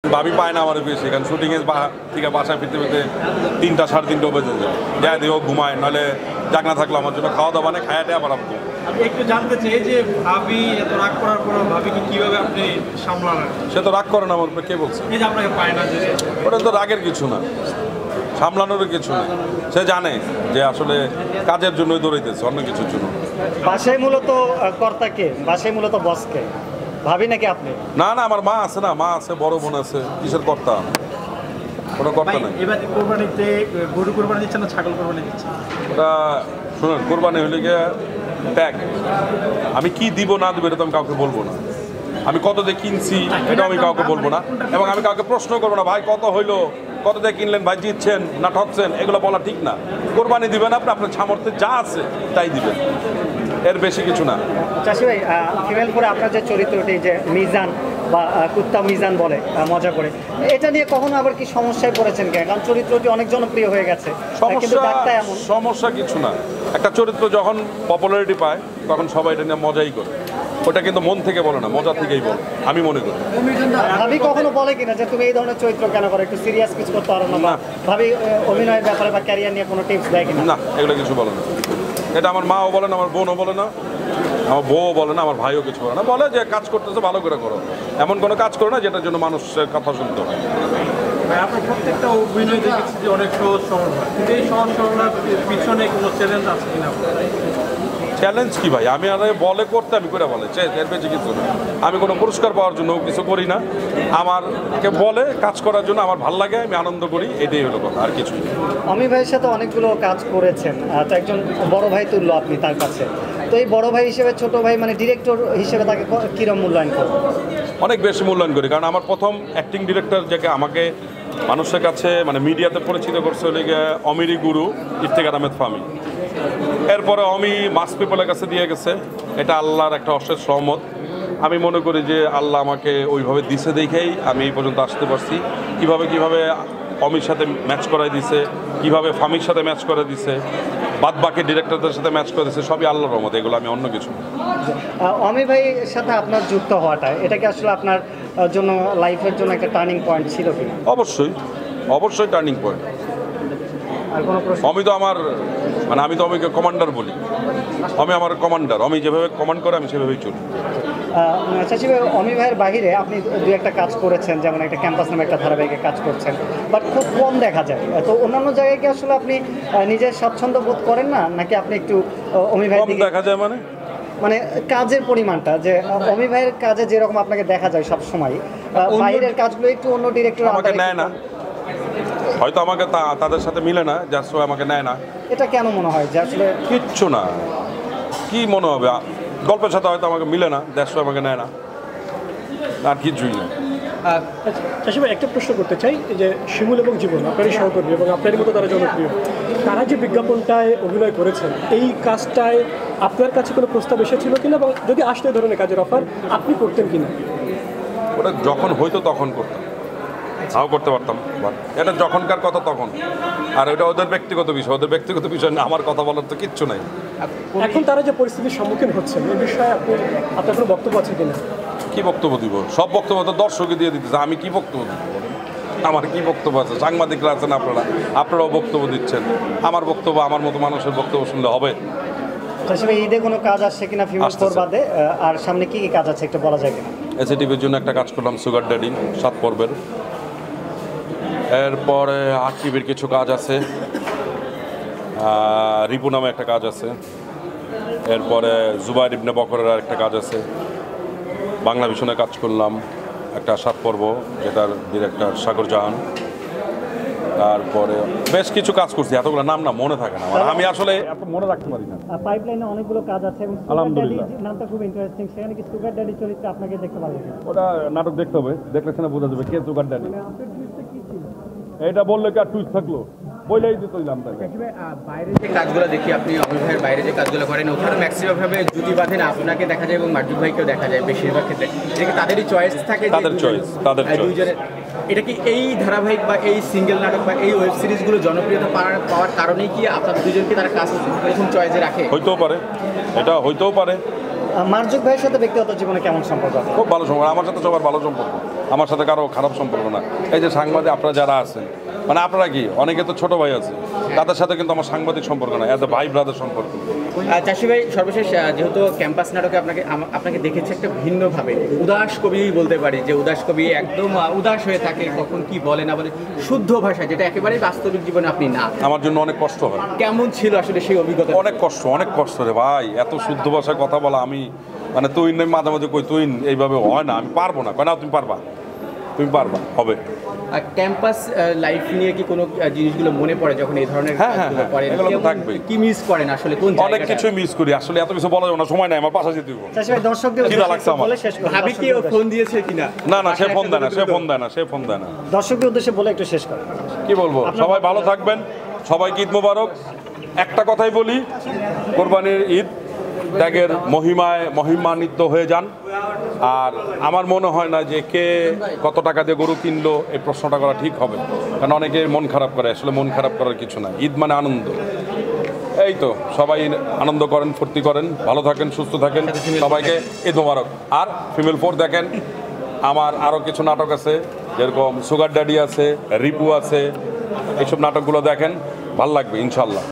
ভাবি পায় না আমার বেশি, কারণ শুটিংয়ের থেকে বাসায় ফিরতে ফিরতে 3টা 3:30 বেজে যায়। যায় দিও ঘুমায়, নাহলে জাগনা থাকলো আমার জন্য খাওয়া দাওয়া মানে খায়াটে আবার আপনি। আমি একটু জানতে চাই যে ভাবি এত রাগ করার পর ভাবিকে কিভাবে আপনি সামলান? সে তো রাগ করে না আমার উপরে, কে বলছে? এই যে আপনাকে পায় না, যে ওটা তো রাগের কিছু না, সামলানোর কিছু না। সে জানে যে আসলে কাজের জন্যই দৌড়াইতেছে, অন্য কিছুর জন্য। বাসায় মূলত কর্তাকে, বাসায় মূলত বসকে, ভাবি নাকি আপনি? না না, আমার মা আছে, না মা আছে, বড় বোন আছে, কিসের কর্তা? কোনো কর্তা নাই। এবার কোরবানিতে গরু কোরবানি দিচ্ছেন না ছাগল কোরবানি দিচ্ছেন? ওটা শুনুন, কোরবানি হলে গিয়ে ট্যাগ, আমি কি দিব না দিব এটা তো আমি কাউকে বলবো না। আমি কত দিয়ে কিনছি এটা আমি কাউকে বলবো না, এবং আমি কাউকে প্রশ্ন করবো না ভাই কত হইলো, কত দিয়ে কিনলেন ভাই, জিতছেন না ঠকছেন, এগুলো বলা ঠিক না। কোরবানি দিবেন আপনি আপনার সামর্থ্যে যা আছে তাই দিবেন, এর বেশি কিছু না। চাষি ভাই, ফিমেল করে আপনার যে চরিত্রটি, যে মিজান বা কুত্তা মিজান বলে মজা করে, এটা নিয়ে কখনো আবার কি সমস্যায় পড়েছেন কেন? কারণ চরিত্রটি অনেক জনপ্রিয় হয়ে গেছে, কিন্তু ডাক্তার এমন। সমস্যা কিছু না, একটা চরিত্র যখন পপুলারিটি পায় তখন সবাই এটা নিয়ে মজাই করে। ওটা কিন্তু মন থেকে বলে না, মজা থেকেই বলে, আমি মনে করি। ভাবি কখনো বলে কিনা যে তুমি এই ধরনের চরিত্র কেন করো, একটু সিরিয়াস কিছু করতে পারো না? ভাবি অভিনয়ের ব্যাপারে বা ক্যারিয়ার নিয়ে কোনো টিপস দেয় কিনা? না, এগুলো কিছু বলে না। এটা আমার মাও বলে না, আমার বোনও বলে না, আমার বউও বলে না, আমার ভাইও কিছু বলে না। বলে যে কাজ করতেছে ভালো করে করো, এমন কোনো কাজ করো না যেটার জন্য মানুষের কথা শুনতে হয়। আপনার প্রত্যেকটা অভিনয় দেখেছি যে অনেক সহজ সরল হয়, কিন্তু এই সহজ সরলার পিছনে কোনো চ্যালেঞ্জ আছে কিনা? চ্যালেঞ্জ কি ভাই, আমি আর বলে করতে আমি করে বলে এর বেশি কিছু না। আমি কোনো পুরস্কার পাওয়ার জন্য কিছু করি না, আমারকে বলে কাজ করার জন্য আমার ভালো লাগে, আমি আনন্দ করি, এটাই হলো কথা, আর কিছুই। অমি ভাইয়ের সাথে অনেকগুলো কাজ করেছেন, তো একজন বড় ভাই তুললো আপনি তার কাছে, তো এই বড় ভাই হিসেবে ছোট ভাই মানে ডিরেক্টর হিসেবে তাকে কিরম মূল্যায়ন করবেন? অনেক বেশি মূল্যায়ন করি, কারণ আমার প্রথম অ্যাক্টিং ডিরেক্টর যাকে আমাকে মানুষের কাছে মানে মিডিয়াতে পরিচিত করছে হলে গিয়ে অমিরি গুরু ইফতেখার আহমেদ ফাহমি। এরপরে অমি মাস পিপলের কাছে দিয়ে গেছে, এটা আল্লাহর একটা অশেষ রহমত। আমি মনে করি যে আল্লাহ আমাকে ওইভাবে দিছে দেখেই আমি এই পর্যন্ত আসতে পারছি। কিভাবে অমির সাথে ম্যাচ করাই দিছে, কিভাবে ফামির সাথে ম্যাচ করে দিছে, বাদ বাকি ডিরেক্টরদের সাথে ম্যাচ করে দিছে, সবই আল্লাহর রহমত, এগুলো আমি অন্য কিছু। অমি ভাইয়ের সাথে আপনার যুক্ত হওয়াটা, এটা কি আসলে আপনার জন্য লাইফের জন্য একটা টার্নিং পয়েন্ট ছিল কি? অবশ্যই টার্নিং পয়েন্ট। আর কোনো প্রশ্ন? আমি তো আমার মানে আমি তো অমিকে কমান্ডার বলি, আমি আমার কমান্ডার, আমি যেভাবে কমান্ড করে আমি সেভাবেই চলি। চাচি ভাই, অমি ভাইয়ের বাহিরে আপনি দু একটা কাজ করেছেন, যেমন একটা ক্যাম্পাস নামে একটা ধারাবাহিকে কাজ করছেন, বাট খুব কম দেখা যায়। তো অন্যান্য জায়গায় কি আসলে আপনি নিজের স্বাচ্ছন্দ্য বোধ করেন না, নাকি আপনি একটু অমি ভাই কম দেখা যায় মানে কাজের পরিমাণটা, যে অমি ভাইয়ের কাজে যেরকম আপনাকে দেখা যায় সব সময়, বাইরের কাজগুলো একটু অন্য ডিরেক্টর আমাকে নেয় না, হয়তো আমাকে তাদের সাথে মিলে না, যার সময় আমাকে নেয় না। এটা কেন মনে হয় যে আসলে? কিচ্ছু না, কি মনে হবে, গল্পের সাথে হয়তো আমাকে মিলে না, যার সময় আমাকে নেয় না, আর কিছুই না। চাষি ভাই, একটা প্রশ্ন করতে চাই যে শিমুল এবং জীবন আপনারই সহকর্মী এবং আপনারই মতো তারা জনপ্রিয়, তারা যে বিজ্ঞাপনটায় অভিনয় করেছেন, এই কাজটায় আপনার কাছে কোনো প্রস্তাব এসেছিল কিনা, এবং যদি আসতে ধরনের কাজের অফার আপনি করতেন কিনা? ওটা যখন হয়তো তখন করতাম, তাও করতে পারতাম, এটা যখনকার কথা তখন। আর ওটা ওদের ব্যক্তিগত বিষয়, ওদের ব্যক্তিগত বিষয় না, আমার কথা বলার তো কিচ্ছু নাই। এখন তারা যে পরিস্থিতির সম্মুখীন হচ্ছেন, এই বিষয়ে আপনার কোনো বক্তব্য আছে কিনা? কি বক্তব্য দিব? সব বক্তব্য তো দর্শকই দিয়ে দিতেছে, আমি কি বক্তব্য দিব? আমার কি বক্তব্য আছে? সাংবাদিকরা আছেন, আপনারাও বক্তব্য দিচ্ছেন, আমার বক্তব্য আমার মতো মানুষের বক্তব্য শুনলে হবে? ঈদে কোনো কাজ আসছে কিনা ফিমেল ফোর বাদে, আর সামনে কি কি কাজ আছে একটু বলা যায় কিনা? এসএটিভির জন্য একটা কাজ করলাম, সুগার ড্যাডি 7 পর্বের। এরপরে আর টিভির কিছু কাজ আছে, রিপু নামে একটা কাজ আছে। এরপরে জুবাইর ইবনে বকরের আর একটা কাজ আছে। বাংলা ভিশনে কাজ করলাম একটা 7 পর্ব, যেটার ডিরেক্টর সাগর জাহান। তারপরে বেশ কিছু কাজ করছি, এতগুলো নাম না মনে থাকে না, আমি আসলে এত মনে রাখতে পারি না। পাইপলাইনে অনেকগুলো কাজ আছে, এবং আলহামদুলিল্লাহ নামটা খুব ইন্টারেস্টিং। সেখানে কি সুগার ড্যাডি চরিত্রে আপনাকে দেখতে পারবেন? ওটা নাটক দেখতে হবে, দেখলে সেটা বোঝা যাবে কে সুগার ড্যাডি। এটা বললে কি আর টুইস্ট থাকলো, বইলেই দিতাম তাকে। বাইরে যে কাজগুলো দেখি, আপনি অমিত ভাইয়ের বাইরে যে কাজগুলো করেন, ওখানে ম্যাক্সিমাম ভাবে জুটি বাঁধেন, আপনাকে দেখা যায় এবং মার্জুক ভাইকেও দেখা যায় বেশিরভাগ ক্ষেত্রে। এটা কি তাদেরই চয়েস থাকে? তাদের চয়েস। দুইজনের এটা কি এই ধারাবাহিক বা এই সিঙ্গেল নাটক বা এই ওয়েব সিরিজগুলো জনপ্রিয়তা পাওয়ার কারণেই কি আপনার দুজনকে তারা কাজ প্রথম চয়েসে রাখে? হইতেও পারে, এটা হইতেও পারে। মার্জুক ভাইয়ের সাথে ব্যক্তিগত জীবনে কেমন সম্পর্ক আপনার? খুব ভালো সম্পর্ক, আমার সাথে সবার ভালো সম্পর্ক, আমার সাথে কারো খারাপ সম্পর্ক না। এই যে সাংবাদিক আপনারা যারা আছেন, মানে আপনারা কি অনেকে তো ছোট ভাই আছে, তাদের সাথে কিন্তু আমার সাংবাদিক সম্পর্ক না, এজ এ ভাই ব্রাদার সম্পর্ক। চাষি ভাই সর্বশেষ যেহেতু ক্যাম্পাস নাটকে আপনাকে দেখেছি একটা ভিন্নভাবে উদাস কবি বলতে পারি, যে উদাস কবি একদম উদাস হয়ে থাকে, কখন কি বলে না বলে শুদ্ধ ভাষা, যেটা একেবারেই বাস্তবিক জীবনে আপনি না। আমার জন্য অনেক কষ্ট হয়। কেমন ছিল আসলে সেই অভিজ্ঞতা? অনেক কষ্ট রে ভাই, এত শুদ্ধ ভাষায় কথা বলা। আমি মানে তুই মাঝে মাঝে কই তুই এইভাবে হয় না, আমি পারবো না। কয় না তুমি পারবা, হবে। ক্যাম্পাস লাইফ নিয়ে কি কোনো জিনিসগুলো মনে পড়ে যখন এই ধরনের হ্যাঁ, কাজগুলো করেন? এগুলো তো থাকবেই। কি মিস করেন আসলে, কোন অনেক জায়গাটা? কিছুই মিস করি আসলে, এত কিছু বলা যাবে না, সময় নাই আমার, পাশা যেতে হবে। চাষি ভাই দর্শকদের খিদা লাগছে আমার। বলে শেষ করুন। ভাবি কি ও ফোন দিয়েছে কিনা? না সে ফোন দেয় না, সে ফোন দেয় না। দর্শকদের উদ্দেশ্যে বলে একটু শেষ করেন। কি বলবো, সবাই ভালো থাকবেন, সবাইকে ঈদ মোবারক। একটা কথাই বলি, কোরবানির ঈদ ত্যাগের মহিমান্বিত হয়ে যান। আর আমার মনে হয় না যে কে কত টাকা দিয়ে গরু কিনলো এই প্রশ্নটা করা ঠিক হবে, কারণ অনেকে মন খারাপ করে, আসলে মন খারাপ করার কিছু না। ঈদ মানে আনন্দ, এই তো সবাই আনন্দ করেন, ফুর্তি করেন, ভালো থাকেন, সুস্থ থাকেন, সবাইকে ঈদ মোবারক। আর ফিমেল 4 দেখেন, আমার আরও কিছু নাটক আছে, যেরকম সুগার ড্যাডি আছে, রিপু আছে, এইসব নাটকগুলো দেখেন, ভালো লাগবে ইনশাল্লাহ।